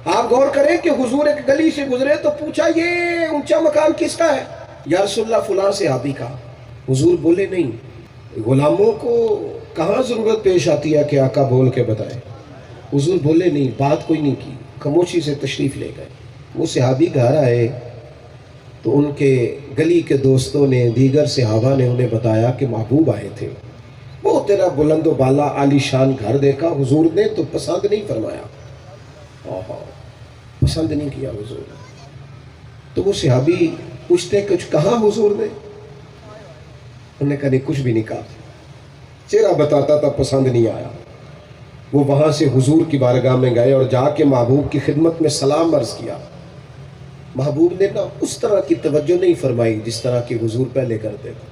آپ غور کریں کہ حضور ایک گلی سے گزرے تو پوچھا یہ اونچا مکان کس کا ہے؟ یا رسول اللہ فلاں صحابی کا۔ حضور بولے نہیں، غلاموں کو کہاں ضرورت پیش آتی ہے کہ آقا بول کے بتائیں۔ حضور بولے نہیں، بات کوئی نہیں کی، خاموشی سے تشریف لے گئے۔ وہ صحابی گھر آئے تو ان کے گلی کے دوستوں نے، دیگر صحابہ نے انہیں بتایا کہ محبوب آئے تھے۔ وہ تیرا بلند و بالا عالی شان گھر دیکھا حضور نے تو پسند نہیں فرمایا، پسند نہیں کیا حضور نے۔ تو وہ صحابی پوچھتے کچھ کہا حضور نے؟ انہوں نے کہا نہیں، کچھ بھی نہیں کہا، چہرہ بتاتا تھا پسند نہیں آیا۔ وہ وہاں سے حضور کی بارگاہ میں گئے اور جا کے محبوب کی خدمت میں سلام عرض کیا۔ محبوب نے نا اس طرح کی توجہ نہیں فرمائی جس طرح کی حضور پہلے کرتے تھے۔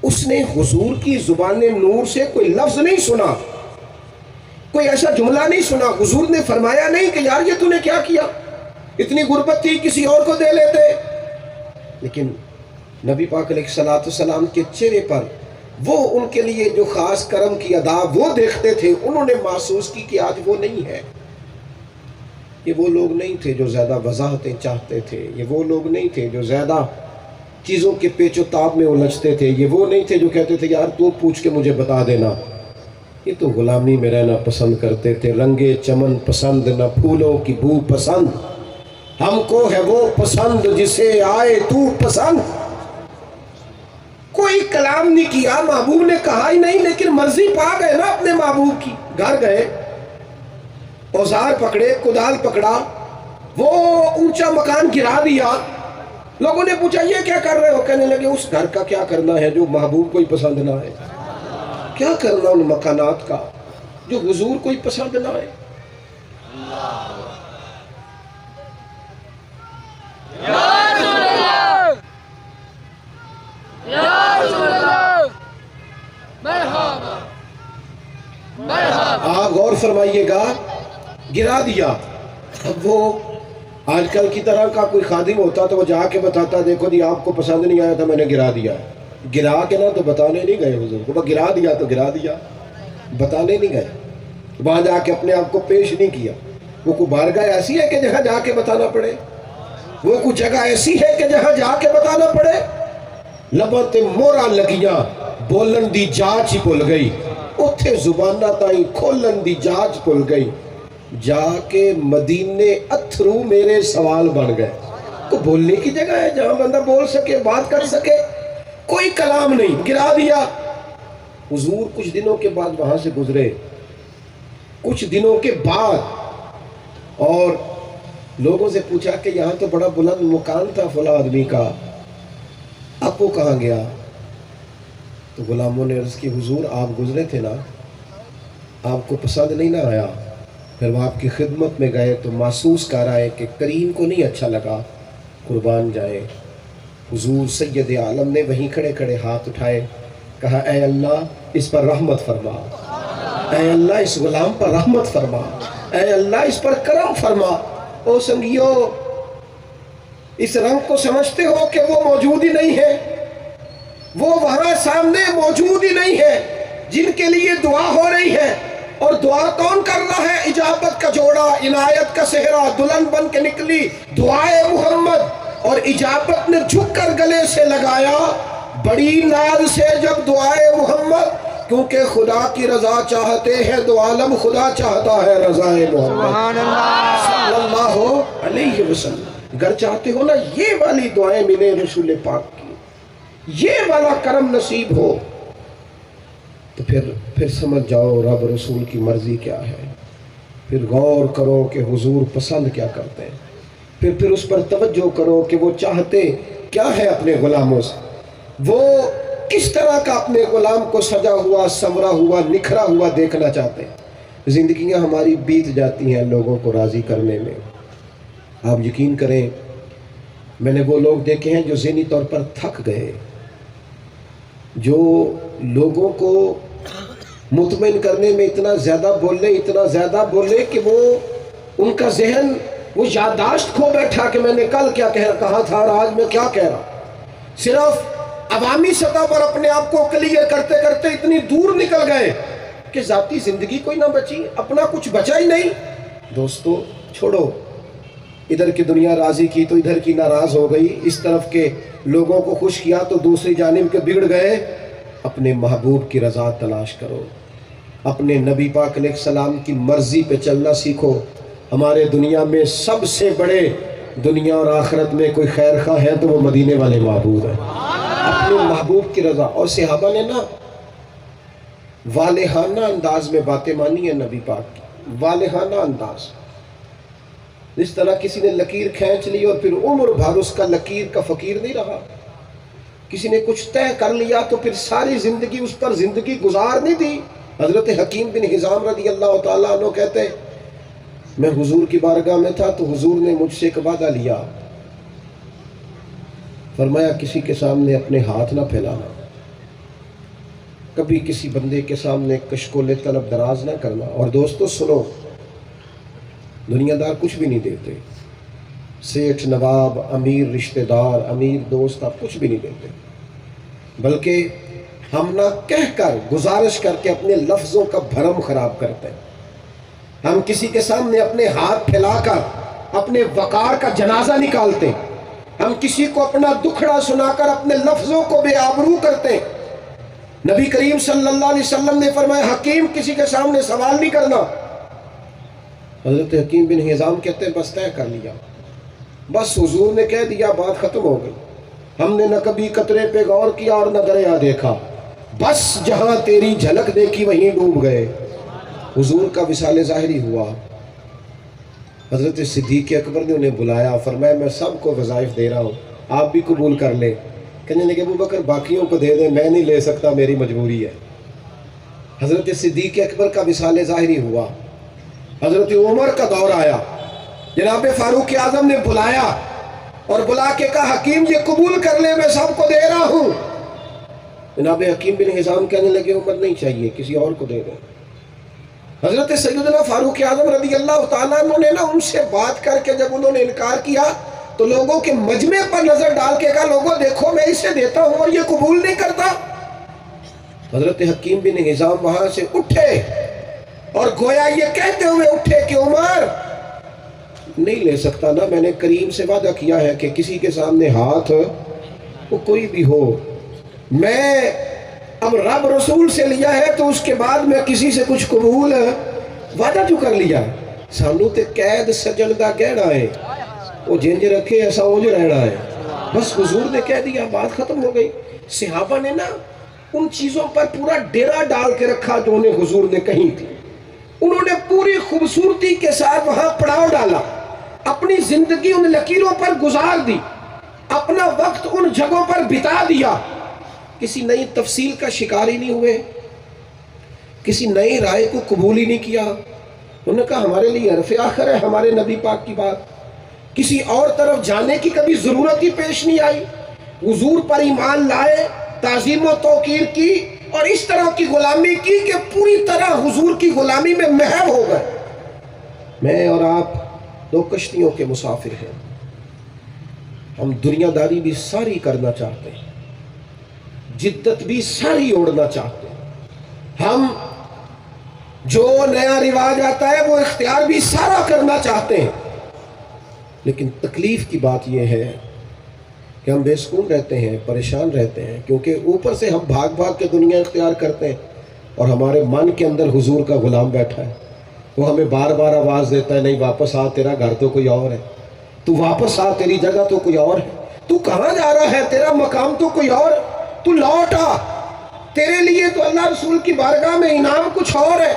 اس نے حضور کی زبان نور سے کوئی لفظ نہیں سنا، کوئی ایسا جملہ نہیں سنا۔ حضور نے فرمایا نہیں کہ یار یہ تو نے کیا کیا، اتنی غربت تھی کسی اور کو دے لیتے۔ لیکن نبی پاک علیہ السلام کے چہرے پر وہ ان کے لیے جو خاص کرم کی ادا وہ دیکھتے تھے، انہوں نے محسوس کی کہ آج وہ نہیں ہے۔ یہ وہ لوگ نہیں تھے جو زیادہ وضاحتیں چاہتے تھے، یہ وہ لوگ نہیں تھے جو زیادہ چیزوں کے پیچ و تاب میں الجھتے تھے، یہ وہ نہیں تھے جو کہتے تھے یار تو پوچھ کے مجھے بتا دینا۔ یہ تو غلامی میں رہنا پسند کرتے تھے، رنگے چمن پسند نہ پھولوں کی بو پسند، ہم کو ہے وہ پسند جسے آئے تو پسند۔ کوئی کلام نہیں کیا، محبوب نے کہا ہی نہیں، لیکن مرضی پا گئے نا اپنے محبوب کی۔ گھر گئے، اوزار پکڑے، کدال پکڑا، وہ اونچا مکان گرا دیا۔ لوگوں نے پوچھا یہ کیا کر رہے ہو؟ کہنے لگے اس گھر کا کیا کرنا ہے جو محبوب کوئی پسند نہ آئے، کیا کرنا ان مکانات کا جو حضور کوئی پسند نہ آئے۔ آپ غور فرمائیے گا، گرا دیا۔ اب وہ آج کل کی طرح کا کوئی خادم ہوتا تو وہ جا کے بتاتا دیکھو جی آپ کو پسند نہیں آیا تھا میں نے گرا دیا۔ گرا کے نہ تو بتانے نہیں گئے حضور کو، گرا دیا تو گرا دیا، بتانے نہیں گئے، وہاں جا کے اپنے آپ کو پیش نہیں کیا۔ وہ کوئی بارگاہ ایسی ہے کہ جہاں جا کے بتانا پڑے، وہ کوئی جگہ ایسی ہے کہ جہاں جا کے بتانا پڑے۔ لباں تے مورا لگیاں بولن دی جاچ ہی بھول گئی، اتھے زبانہ تائیں کھولن دی جاچ بھول گئی، جا کے مدینے اتھرو میرے سوال بن گئے۔ کو بولنے کی جگہ ہے جہاں بندہ بول سکے، بات کر سکے، کوئی کلام نہیں، گرا دیا۔ حضور کچھ دنوں کے بعد وہاں سے گزرے، کچھ دنوں کے بعد، اور لوگوں سے پوچھا کہ یہاں تو بڑا بلند مکان تھا فلاں آدمی کا، اب وہ کہاں گیا؟ تو غلاموں نے عرض کی حضور آپ گزرے تھے نا، آپ کو پسند نہیں نہ آیا، پھر وہ آپ کی خدمت میں گئے تو محسوس کر آئے کہ کریم کو نہیں اچھا لگا، قربان جائے۔ حضور سید عالم نے وہیں کھڑے کھڑے ہاتھ اٹھائے، کہا اے اللہ اس پر رحمت فرما، اے اللہ اس غلام پر رحمت فرما، اے اللہ اس پر کرم فرما۔ او سنگیو، اس رنگ کو سمجھتے ہو کہ وہ موجود ہی نہیں ہے، وہ وہاں سامنے موجود ہی نہیں ہے جن کے لیے دعا ہو رہی ہے۔ اور دعا کون کر رہا ہے؟ اجابت کا جوڑا، عنایت کا صحرا، دلہن بن کے نکلی دعائے محمد، اور اجابت نے جھک کر گلے سے لگایا بڑی ناز سے جب دعائے محمد، کیونکہ خدا کی رضا چاہتے ہیں تو عالم خدا چاہتا ہے رضائے محمد صلی اللہ علیہ وسلم۔ اگر چاہتے ہو نا یہ والی دعائیں ملے رسول پاک کی، یہ والا کرم نصیب ہو، تو پھر سمجھ جاؤ رب رسول کی مرضی کیا ہے، پھر غور کرو کہ حضور پسند کیا کرتے ہیں، پھر اس پر توجہ کرو کہ وہ چاہتے کیا ہے اپنے غلاموں سے، وہ کس طرح کا اپنے غلام کو سجا ہوا، سمرا ہوا، نکھرا ہوا دیکھنا چاہتے ہیں۔ زندگیاں ہماری بیت جاتی ہیں لوگوں کو راضی کرنے میں۔ آپ یقین کریں، میں نے وہ لوگ دیکھے ہیں جو ذہنی طور پر تھک گئے، جو لوگوں کو مطمئن کرنے میں اتنا زیادہ بولے کہ وہ ان کا ذہن وہ یادداشت کھو بیٹھا کہ میں نے کل کیا کہا تھا اور آج میں کیا کہہ رہا۔ صرف عوامی سطح پر اپنے آپ کو کلیئر کرتے کرتے اتنی دور نکل گئے کہ ذاتی زندگی کوئی نہ بچی، اپنا کچھ بچا ہی نہیں۔ دوستو، چھوڑو، ادھر کی دنیا راضی کی تو ادھر کی ناراض ہو گئی، اس طرف کے لوگوں کو خوش کیا تو دوسری جانب کے بگڑ گئے۔ اپنے محبوب کی رضا تلاش کرو، اپنے نبی پاک علیہ السلام کی مرضی پہ چلنا سیکھو۔ ہمارے دنیا میں سب سے بڑے، دنیا اور آخرت میں کوئی خیر خواہ ہے تو وہ مدینے والے محبوب ہیں، اپنے محبوب کی رضا۔ اور صحابہ نے نا والہانہ انداز میں باتیں مانی ہیں نبی پاک کی، والہانہ انداز۔ اس طرح کسی نے لکیر کھینچ لی اور پھر عمر بھر اس کا لکیر کا فقیر نہیں رہا۔ کسی نے کچھ طے کر لیا تو پھر ساری زندگی اس پر زندگی گزار نہیں دی۔ حضرت حکیم بن حزام رضی اللہ تعالیٰ عنہ کہتے ہیں میں حضور کی بارگاہ میں تھا تو حضور نے مجھ سے ایک وعدہ لیا، فرمایا کسی کے سامنے اپنے ہاتھ نہ پھیلانا، کبھی کسی بندے کے سامنے کشکول طلب دراز نہ کرنا۔ اور دوستو سنو، دنیا دار کچھ بھی نہیں دیتے، سیٹھ نواب، امیر رشتہ دار، امیر دوست، آپ کچھ بھی نہیں دیتے، بلکہ ہم نہ کہہ کر، گزارش کر کے اپنے لفظوں کا بھرم خراب کرتے ہیں۔ ہم کسی کے سامنے اپنے ہاتھ پھیلا کر اپنے وقار کا جنازہ نکالتے ہیں، ہم کسی کو اپنا دکھڑا سنا کر اپنے لفظوں کو بے آبرو کرتے ہیں۔ نبی کریم صلی اللہ علیہ وسلم نے فرمایا حکیم کسی کے سامنے سوال نہیں کرنا۔ حضرت حکیم بن حزام کہتے ہیں بس طے کر لیا، بس حضور نے کہہ دیا بات ختم ہو گئی، ہم نے نہ کبھی قطرے پہ غور کیا اور نہ دریا دیکھا، بس جہاں تیری جھلک دیکھی وہیں ڈوب گئے۔ حضور کا وصال ظاہری ہوا، حضرت صدیق اکبر نے انہیں بلایا، فرمایا میں سب کو وظائف دے رہا ہوں، آپ بھی قبول کر لیں۔ کہنے لگے ابو بکر باقیوں کو دے دیں، میں نہیں لے سکتا، میری مجبوری ہے۔ حضرت صدیق اکبر کا وصال ظاہری ہوا، حضرت عمر کا دور آیا، جناب فاروق اعظم نے بلایا اور بلا کے کہا حکیم یہ قبول کر لے، میں سب کو دے رہا ہوں۔ جناب حکیم بن حزام کہنے لگے عمر نہیں چاہیے، کسی اور کو دے دیں۔ حضرت سیدنا فاروق اعظم رضی اللہ تعالیٰ عنہ نے نا ان سے بات کر کے جب انہوں نے انکار کیا تو لوگوں کے مجمع پر نظر ڈال کے کہا لوگوں دیکھو میں اسے دیتا ہوں اور یہ قبول نہیں کرتا۔ حضرت حکیم بن حزام وہاں سے اٹھے اور گویا یہ کہتے ہوئے اٹھے کہ عمر نہیں لے سکتا نا، میں نے کریم سے وعدہ کیا ہے کہ کسی کے سامنے ہاتھ وہ کوئی بھی ہو، میں اب رب رسول سے لیا ہے تو اس کے بعد میں کسی سے کچھ قبول وعدہ جو کر لیا، سانو تے قید سجن دا گہنا ہے، وہ جنج رکھے ایسا اونج رہنا ہے، بس حضور نے کہہ دیا بات ختم ہو گئی۔ صحابہ نے نا ان چیزوں پر پورا ڈیرا ڈال کے رکھا جو انہیں حضور نے کہی تھی، انہوں نے پوری خوبصورتی کے ساتھ وہاں پڑاؤ ڈالا، اپنی زندگی ان لکیروں پر گزار دی، اپنا وقت ان جگہوں پر بتا دیا، کسی نئی تفصیل کا شکار ہی نہیں ہوئے، کسی نئی رائے کو قبول ہی نہیں کیا۔ انہوں نے کہا ہمارے لیے حرف آخر ہے ہمارے نبی پاک کی بات، کسی اور طرف جانے کی کبھی ضرورت ہی پیش نہیں آئی، حضور پر ایمان لائے، تعظیم و توقیر کی اور اس طرح کی غلامی کی کہ پوری طرح حضور کی غلامی میں محو ہو گئے۔ میں اور آپ دو کشتیوں کے مسافر ہیں، ہم دنیا داری بھی ساری کرنا چاہتے ہیں، جدت بھی ساری اوڑھنا چاہتے ہیں، ہم جو نیا رواج آتا ہے وہ اختیار بھی سارا کرنا چاہتے ہیں، لیکن تکلیف کی بات یہ ہے کہ ہم بے سکون رہتے ہیں، پریشان رہتے ہیں، کیونکہ اوپر سے ہم بھاگ بھاگ کے دنیا اختیار کرتے ہیں اور ہمارے من کے اندر حضور کا غلام بیٹھا ہے، وہ ہمیں بار بار آواز دیتا ہے نہیں واپس آ، تیرا گھر تو کوئی اور ہے، تو واپس آ، تیری جگہ تو کوئی اور ہے، تو کہاں جا رہا ہے، تیرا مقام تو کوئی اور، تو لوٹ آ، تیرے لیے تو اللہ رسول کی بارگاہ میں انعام کچھ اور ہے۔